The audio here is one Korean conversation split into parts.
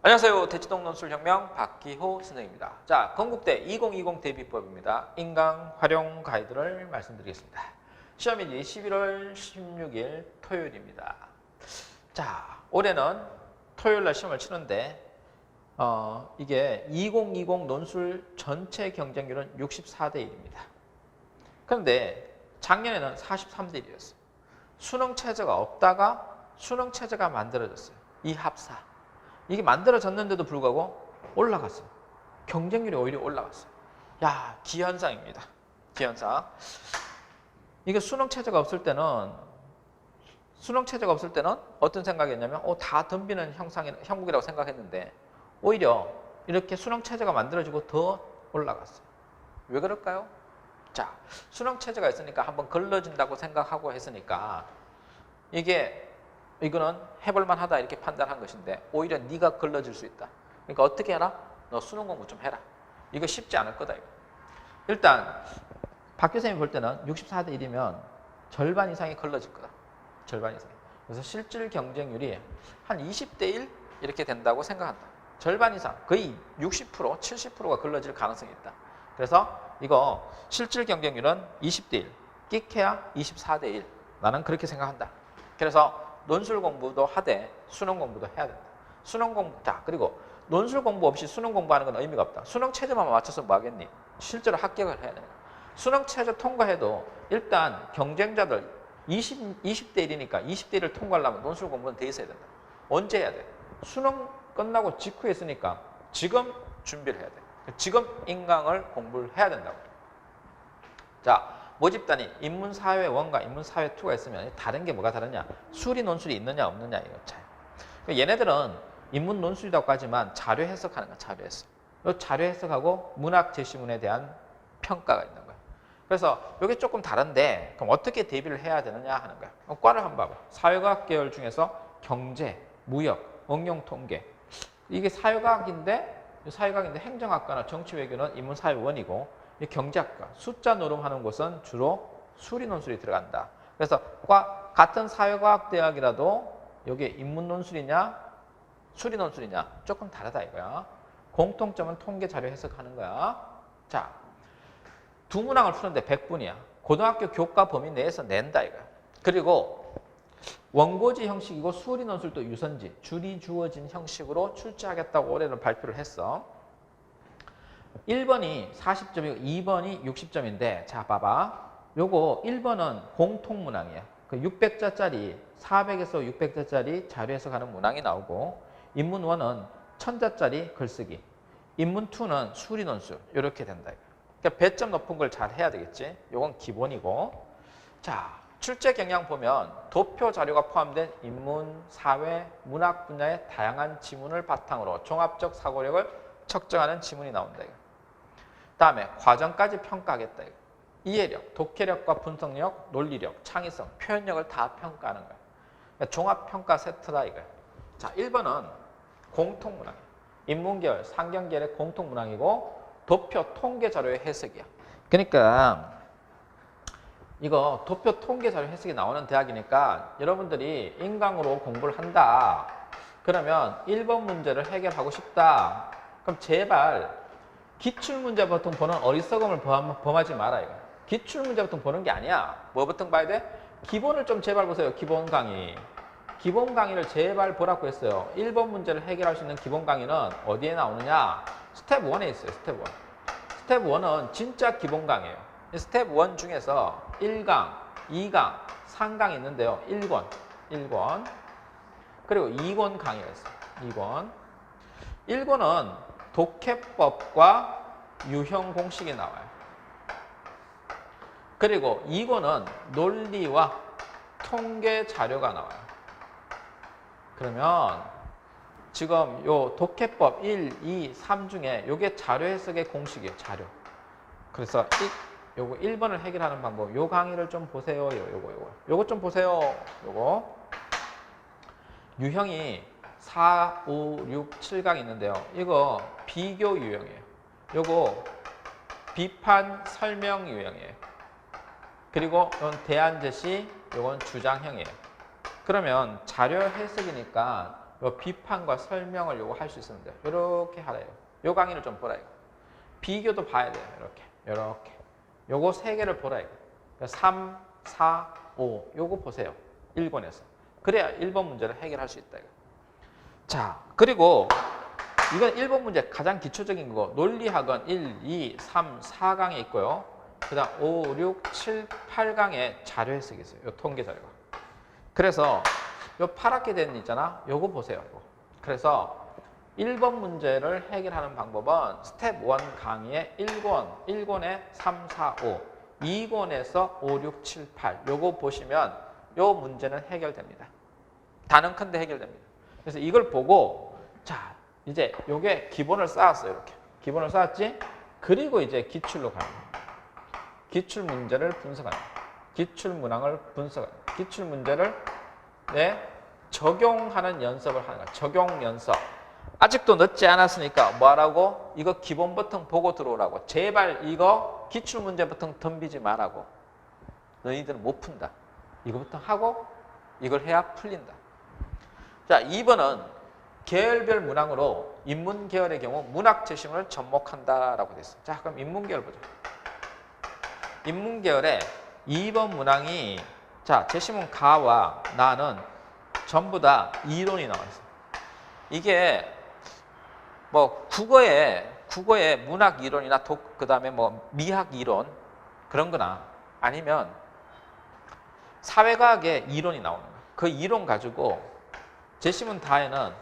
안녕하세요. 대치동 논술혁명 박기호 선생님입니다. 자, 건국대 2020 대비법입니다. 인강 활용 가이드를 말씀드리겠습니다. 시험일이 11월 16일 토요일입니다. 자, 올해는 토요일 날 시험을 치는데 이게 2020 논술 전체 경쟁률은 64대 1입니다. 그런데 작년에는 43대 1이었어요. 수능 체제가 없다가 수능 체제가 만들어졌어요. 이 합사. 이게 만들어졌는데도 불구하고 올라갔어요. 경쟁률이 오히려 올라갔어요. 야, 기현상입니다. 기현상. 이게 수능 체제가 없을 때는 어떤 생각이었냐면 다 덤비는 형국이라고 생각했는데 오히려 이렇게 수능 체제가 만들어지고 더 올라갔어요. 왜 그럴까요? 자, 수능 체제가 있으니까 한번 걸러진다고 생각하고 했으니까 이거는 해볼만 하다 이렇게 판단한 것인데 오히려 네가 걸러질 수 있다. 그러니까 어떻게 해라? 너 수능 공부 좀 해라. 이거 쉽지 않을 거다. 이거. 일단 박 교수님이 볼 때는 64대 1이면 절반 이상이 걸러질 거다. 절반 이상. 그래서 실질 경쟁률이 한 20대 1 이렇게 된다고 생각한다. 절반 이상, 거의 60%, 70%가 걸러질 가능성이 있다. 그래서 이거 실질 경쟁률은 20대 1, 끽해야 24대 1. 나는 그렇게 생각한다. 그래서 논술 공부도 하되 수능 공부도 해야 된다. 수능 공부, 자, 그리고 논술 공부 없이 수능 공부하는 건 의미가 없다. 수능 체제만 맞춰서 뭐 하겠니? 실제로 합격을 해야 된다. 수능 체제 통과해도 일단 경쟁자들 20대 1이니까 20대 1을 통과하려면 논술 공부는 돼 있어야 된다. 언제 해야 돼? 수능 끝나고 직후에 했으니까 지금 준비를 해야 돼. 지금 인강을 공부를 해야 된다고. 자, 모집단이 인문사회 1과 인문사회 2가 있으면 다른 게 뭐가 다르냐? 수리 논술이 있느냐 없느냐 이거 차이. 얘네들은 인문 논술이라고 하지만 자료 해석하는 거야. 자료 해석. 이 자료 해석하고 문학 제시문에 대한 평가가 있는 거야. 그래서 이게 조금 다른데 그럼 어떻게 대비를 해야 되느냐 하는 거야. 과를 한번 봐봐. 사회과학 계열 중에서 경제, 무역, 응용 통계. 이게 사회과학인데 행정학과나 정치외교는 인문사회 1이고 이 경제학과, 숫자 노름하는 곳은 주로 수리 논술이 들어간다. 그래서 같은 사회과학 대학이라도 여기 인문 논술이냐, 수리 논술이냐 조금 다르다 이거야. 공통점은 통계 자료 해석하는 거야. 자, 두 문항을 푸는데 100분이야. 고등학교 교과 범위 내에서 낸다 이거야. 그리고 원고지 형식이고 수리 논술도 유선지, 줄이 주어진 형식으로 출제하겠다고 올해는 발표를 했어. 1번이 40점이고 2번이 60점인데 자 봐봐. 요거 1번은 공통문항이야. 그 600자짜리 400에서 600자짜리 자료 해석하는 문항이 나오고 인문 1은 1000자짜리 글쓰기. 인문 2는 수리 논술. 이렇게 된다. 그러니까 배점 높은 걸 잘 해야 되겠지. 요건 기본이고. 자, 출제 경향 보면 도표 자료가 포함된 인문, 사회, 문학 분야의 다양한 지문을 바탕으로 종합적 사고력을 측정하는 지문이 나온다. 다음에 과정까지 평가하겠다. 이해력, 독해력과 분석력, 논리력, 창의성, 표현력을 다 평가하는 거야. 그러니까 종합평가 세트다 이거야. 자, 1번은 공통문항이야. 인문계열, 상경계열의 공통문항이고 도표 통계 자료의 해석이야. 그러니까 이거 도표 통계 자료 해석이 나오는 대학이니까 여러분들이 인강으로 공부를 한다. 그러면 1번 문제를 해결하고 싶다. 그럼 제발 기출문제 보통 보는 어리석음을 범하지 마라 이거. 기출문제 보통 보는 게 아니야. 뭐 보통 봐야 돼? 기본을 좀 제발 보세요. 기본 강의. 기본 강의를 제발 보라고 했어요. 1번 문제를 해결할 수 있는 기본 강의는 어디에 나오느냐? 스텝 1에 있어요. 스텝 1. 스텝 1은 진짜 기본 강의예요. 스텝 1 중에서 1강, 2강, 3강이 있는데요. 1권. 그리고 2권 강의가 있어요. 2권. 1권은 독해법과 유형 공식이 나와요. 그리고 2권은 논리와 통계 자료가 나와요. 그러면 지금 요 독해법 1, 2, 3 중에 요게 자료 해석의 공식이에요. 자료. 그래서 요거 1번을 해결하는 방법. 요 강의를 좀 보세요. 요거 좀 보세요. 요거. 유형이 4, 5, 6, 7강 있는데요. 이거 비교 유형이에요. 요거 비판 설명 유형이에요. 그리고 이건 대안 제시, 요건 주장형이에요. 그러면 자료 해석이니까 요 비판과 설명을 요거 할 수 있으면 돼요. 이렇게 하래요. 요 강의를 좀 보라 이거. 비교도 봐야 돼요. 이렇게. 요거 세 개를 보라 이거. 3, 4, 5 요거 보세요. 1권에서. 그래야 1번 문제를 해결할 수 있다 이거. 자, 그리고 이건 1번 문제 가장 기초적인 거. 논리학은 1, 2, 3, 4강에 있고요. 그 다음 5, 6, 7, 8강에 자료 해석이 있어요. 요 통계 자료가. 그래서 요 파랗게 된 있잖아. 요거 보세요. 그래서 1번 문제를 해결하는 방법은 스텝 1 강의의 1권에 3, 4, 5, 2권에서 5, 6, 7, 8 요거 보시면 요 문제는 해결됩니다. 단은 큰데 해결됩니다. 그래서 이걸 보고 자 이제 요게 기본을 쌓았어요. 이렇게. 기본을 쌓았지? 그리고 이제 기출로 가는 거예요. 기출 문제를 분석하는 거예요. 기출 문항을 분석하는 거예요. 기출 문제를 적용하는 연습을 하는 거예요. 적용 연습. 아직도 늦지 않았으니까 뭐하라고? 이거 기본 버튼 보고 들어오라고. 제발 이거 기출 문제 버튼 덤비지 말라고. 너희들은 못 푼다. 이거부터 하고 이걸 해야 풀린다. 자, 2번은 계열별 문항으로 인문계열의 경우 문학 재심을 접목한다라고 돼 있어요. 자, 그럼 인문계열 보자. 인문계열의 2번 문항이 자, 재심은 가와 나는 전부 다 이론이 나와 있어요. 이게 뭐 국어의 문학 이론이나 그다음에 뭐 미학 이론 그런 거나 아니면 사회과학의 이론이 나오는 거예요. 그 이론 가지고 재심은 라에는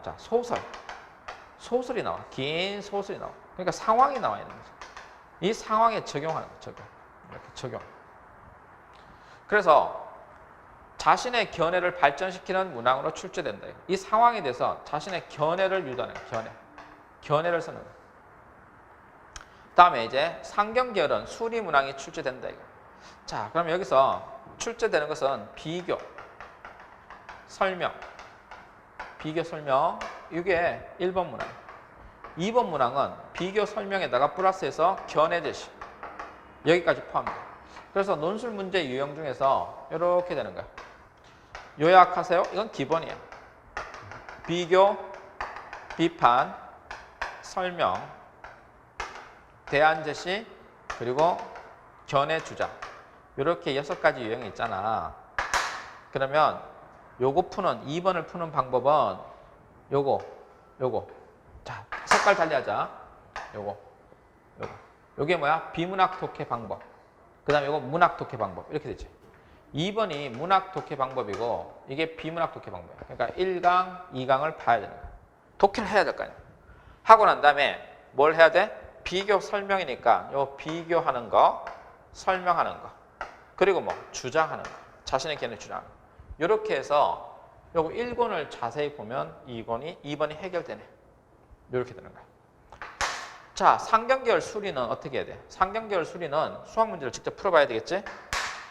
자, 소설이 나와. 긴 소설이 나와. 그러니까 상황이 나와 있는 거죠. 이 상황에 적용하는 거죠. 이렇게 적용. 그래서 자신의 견해를 발전시키는 문항으로 출제된다. 이 상황에 대해서 자신의 견해를 유도하는 거예요. 견해를 쓰는 거예요. 다음에 이제 상경계열은 수리 문항이 출제된다. 이거. 자, 그럼 여기서 출제되는 것은 비교, 설명, 이게 1번 문항. 2번 문항은 비교 설명에다가 플러스해서 견해 제시. 여기까지 포함돼요. 그래서 논술 문제 유형 중에서 이렇게 되는 거야. 요약하세요. 이건 기본이에요. 비교, 비판, 설명, 대안 제시, 그리고 견해 주장. 이렇게 6가지 유형이 있잖아. 그러면 요거 푸는 2번을 푸는 방법은 요거. 자, 색깔 달리하자. 요거. 요게 뭐야? 비문학 독해 방법. 그다음에 요거 문학 독해 방법. 이렇게 되지. 2번이 문학 독해 방법이고 이게 비문학 독해 방법이야. 그러니까 1강, 2강을 봐야 되는 거야. 독해를 해야 될 거 아니야. 하고 난 다음에 뭘 해야 돼? 비교 설명이니까 요 비교하는 거, 설명하는 거. 그리고 뭐 주장하는 거. 자신의 견해 주장하는 거. 이렇게 해서 요거 1권을 자세히 보면 2번이 해결되네. 이렇게 되는 거야. 자, 상경계열 수리는 어떻게 해야 돼? 상경계열 수리는 수학 문제를 직접 풀어봐야 되겠지?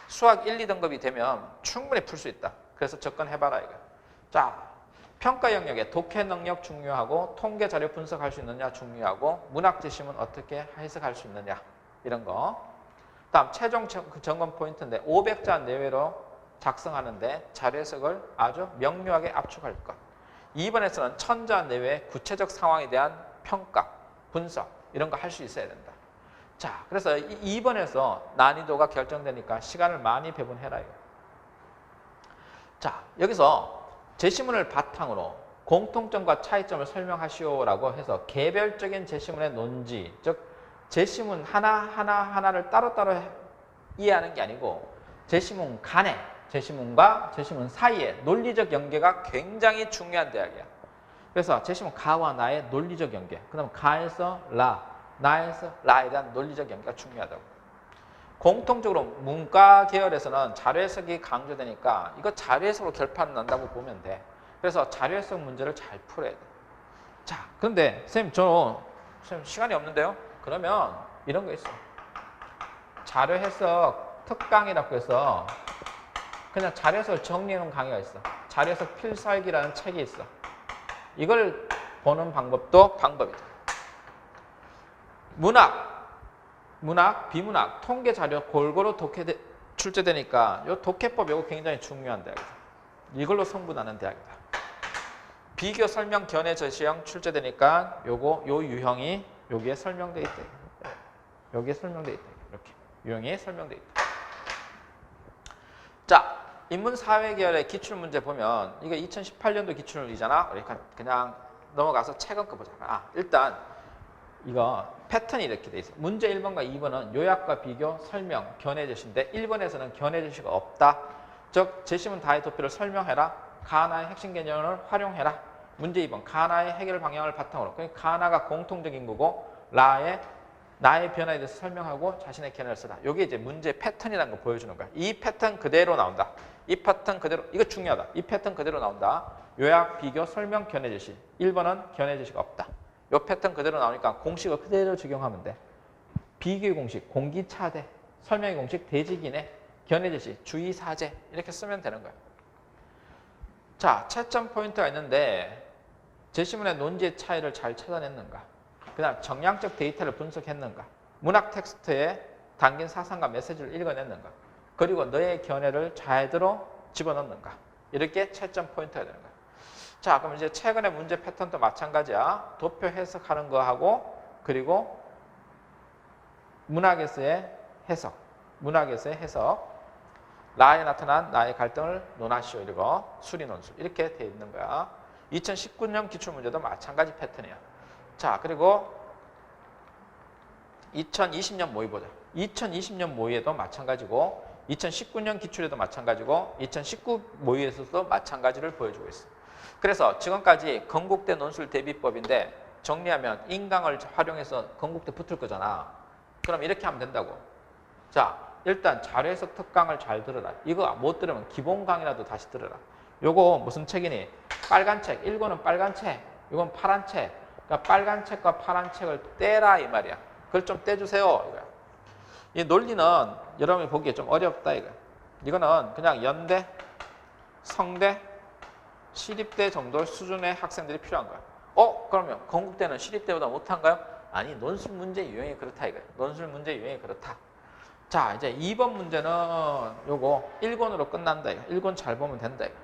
수학 1, 2등급이 되면 충분히 풀 수 있다. 그래서 접근해봐라 이거. 자, 평가 영역에 독해 능력 중요하고 통계 자료 분석할 수 있느냐 중요하고 문학 지심은 어떻게 해석할 수 있느냐 이런 거. 다음 최종 점검 포인트인데 500자 내외로 작성하는데 자료 해석을 아주 명료하게 압축할 것. 2번에서는 1000자 내외 구체적 상황에 대한 평가, 분석 이런 거 할 수 있어야 된다. 자, 그래서 2번에서 난이도가 결정되니까 시간을 많이 배분해라 이거. 자, 여기서 제시문을 바탕으로 공통점과 차이점을 설명하시오라고 해서 개별적인 제시문의 논지, 즉 제시문 하나를 따로따로 이해하는 게 아니고 제시문 간에, 제시문과 제시문 사이에 논리적 연계가 굉장히 중요한 대학이야. 그래서 제시문 가와 나의 논리적 연계, 그 다음 가에서 라, 나에서 라에 대한 논리적 연계가 중요하다고. 공통적으로 문과 계열에서는 자료 해석이 강조되니까 이거 자료 해석으로 결판 난다고 보면 돼. 그래서 자료 해석 문제를 잘 풀어야 돼. 자, 그런데 선생님 선생님 시간이 없는데요? 그러면 이런 거 있어. 자료 해석 특강이라고 해서 그냥 자료 해석을 정리해 놓은 강의가 있어. 자료 해석 필살기라는 책이 있어. 이걸 보는 방법도 방법이다. 문학, 비문학, 통계 자료 골고루 출제되니까 이 독해법 이거 굉장히 중요한 대학이다. 이걸로 승부나는 대학이다. 비교 설명 견해 제시형 출제되니까 요거 요 유형이 여기에 설명돼 있다. 여기에 설명돼 있다. 이렇게 유형이 설명돼 있다. 자, 인문 사회 계열의 기출 문제 보면 이거 2018년도 기출이잖아. 그러니까 그냥 넘어가서 최근 거 보자. 일단 이거 패턴이 이렇게 돼 있어. 문제 1번과 2번은 요약과 비교, 설명, 견해 제시인데 1번에서는 견해 제시가 없다. 즉 제시문 다의 도표를 설명해라. 가하나의 핵심 개념을 활용해라. 문제 2번 가하나의 해결 방향을 바탕으로. 그러니까 가하나가 공통적인 거고 나의 변화에 대해서 설명하고 자신의 견해를 쓰다. 이게 이제 문제 패턴이라는 거 보여주는 거야. 이 패턴 그대로 나온다. 이 패턴 그대로, 이거 중요하다. 이 패턴 그대로 나온다. 요약, 비교, 설명, 견해 제시. 1번은 견해 제시가 없다. 이 패턴 그대로 나오니까 공식을 그대로 적용하면 돼. 비교의 공식, 공기차대. 설명의 공식, 대지기내. 견해 제시, 주의사제. 이렇게 쓰면 되는 거야. 자, 채점 포인트가 있는데 제시문의 논지의 차이를 잘 찾아냈는가? 그 다음 정량적 데이터를 분석했는가? 문학 텍스트에 담긴 사상과 메시지를 읽어냈는가? 그리고 너의 견해를 제대로 집어넣는가? 이렇게 채점 포인트가 되는 거야. 자, 그럼 이제 최근의 문제 패턴도 마찬가지야. 도표 해석하는 거하고 그리고 문학에서의 해석. 문학에서의 해석. 나에 나타난 나의 갈등을 논하시오. 이거 수리 논술. 이렇게 돼 있는 거야. 2019년 기출문제도 마찬가지 패턴이야. 자, 그리고 2020년 모의 보자. 2020년 모의에도 마찬가지고 2019년 기출에도 마찬가지고 2019 모의에서도 마찬가지를 보여주고 있어. 그래서 지금까지 건국대 논술 대비법인데 정리하면 인강을 활용해서 건국대 붙을 거잖아. 그럼 이렇게 하면 된다고. 자, 일단 자료 해석 특강을 잘 들어라. 이거 못 들으면 기본 강의라도 다시 들어라. 요거 무슨 책이니? 빨간 책. 이거는 빨간 책. 이건 파란 책. 그러니까 빨간 책과 파란 책을 떼라 이 말이야. 그걸 좀 떼주세요 이거야. 이 논리는 여러분이 보기에 좀 어렵다 이거. 이거는 그냥 연대, 성대, 시립대 정도 수준의 학생들이 필요한 거야. 그러면 건국대는 시립대보다 못한가요? 아니, 논술 문제 유형이 그렇다 이거야. 논술 문제 유형이 그렇다. 자, 이제 2번 문제는 요거 1권으로 끝난다 이거. 1권 잘 보면 된다 이거.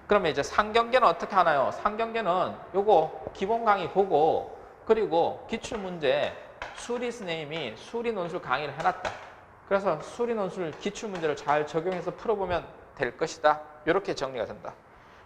그러면 이제 상경계는 어떻게 하나요? 상경계는 요거 기본 강의 보고 그리고 기출문제 수리 선생님이 수리 논술 강의를 해놨다. 그래서 수리 논술 기출문제를 잘 적용해서 풀어보면 될 것이다. 이렇게 정리가 된다.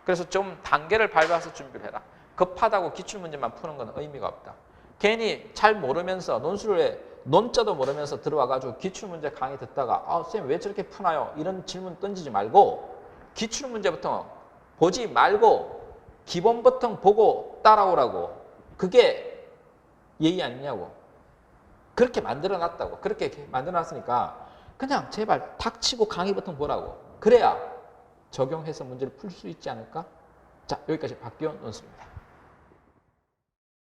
그래서 좀 단계를 밟아서 준비를 해라. 급하다고 기출문제만 푸는 건 의미가 없다. 괜히 잘 모르면서 논술에 논자도 모르면서 들어와가지고 기출문제 강의 듣다가 선생님 왜 저렇게 푸나요? 이런 질문 던지지 말고 기출문제부터 보지 말고 기본부터 보고 따라오라고. 그게 예의 아니냐고. 그렇게 만들어놨다고. 그렇게 만들어놨으니까 그냥 제발 닥치고 강의부터 보라고. 그래야 적용해서 문제를 풀 수 있지 않을까? 자, 여기까지 박기원 논술입니다.